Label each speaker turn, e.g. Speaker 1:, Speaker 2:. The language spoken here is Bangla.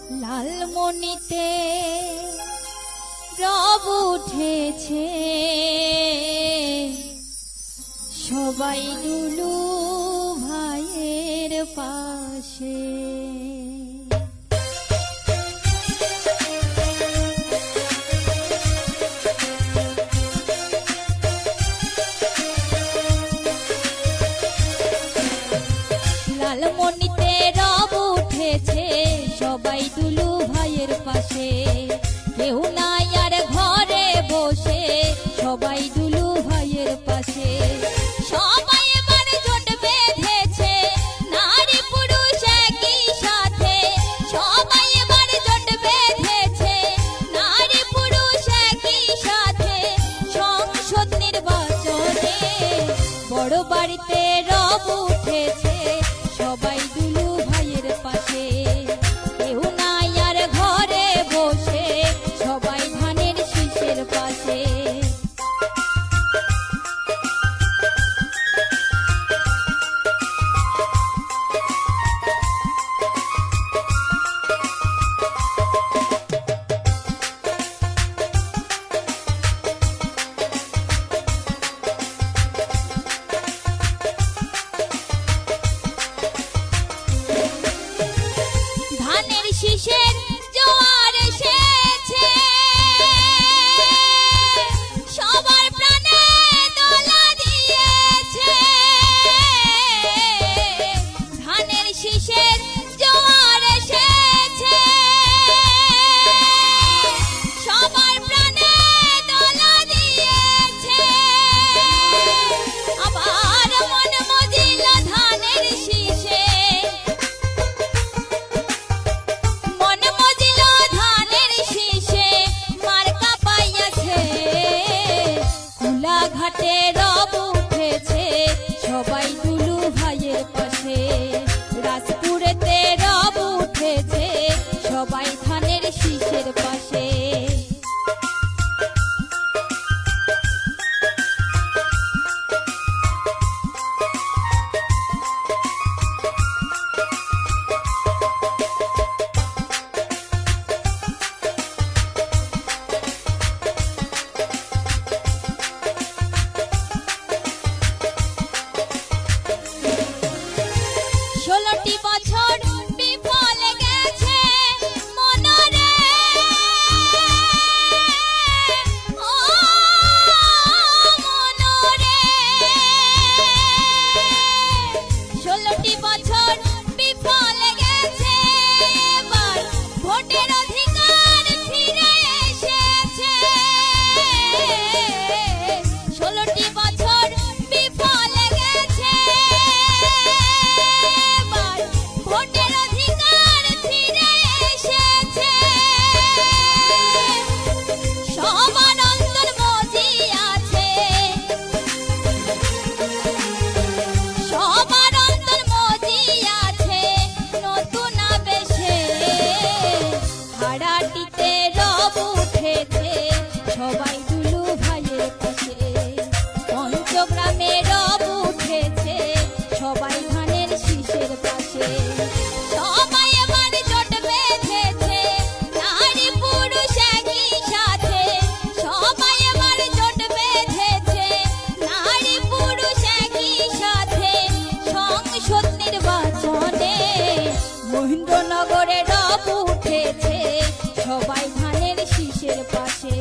Speaker 1: লালমনিতে রব উঠেছে, সবাই দুলু ভাইয়ের পাশে। লালমনিতে রব উঠেছে, সবাই দুলু ভাইয়ের পাশে। কেউ নাই আর ঘরে বসে, সবাই দুলু ভাইয়ের পাশে। সবাই এবার জোট বেঁধেছে, নারী পুরুষ একই সাথে। সবাই এবার জোট বেঁধেছে, নারী পুরুষ একই সাথে। সংসদ নির্বাচনে বড় বাড়িতে রব উঠেছে, সবাই দুলু ভাইয়ের পাশে। কেউ নাই আর ঘরে বসে, সবাই ধানের শীষের পাশে। শীষের জোয়ার এসেছে, সবার প্রাণে দোলা দিয়েছে। ধানের শীষের জোয়ার এসেছে, সবার প্রাণে দোলা দিয়েছে। আবার মন মজিল ধানের শীষে, ঘাটে রব উঠেছে, সবাই দুলু ভাইয়ের পাশে। রাজপুরেতে রব উঠেছে, সবাই ধানের শীষের পাশে। বছর বিফল গেছে মনরে, ও মনরে। 16টি বছর বিফল গেছে, এবার ভোটের অধিকার ফিরে এসেছে। 16টি বছর বিফল গেছে, ভোটের অধিকার ফিরে এসেছে। সবার অন্তর মজি আছে, সবার অন্তর মজি আছে নতুন আবেশে। হারাটিতে রব উঠেছে, সবাই দুলু ভাইয়ের পাশে। পঞ্চগ্রামে রব উঠেছে, সবাই ধানের শীষের পাশে। সবাই এবার জোট বেঁধেছে, নারী পুরুষ একই সাথে। সবাই এবার জোট বেঁধেছে, নারী পুরুষ একই সাথে। সংসদ নির্বাচনে মহেন্দ্রনগরে রব উঠেছে, সবাই ধানের শীষের পাশে।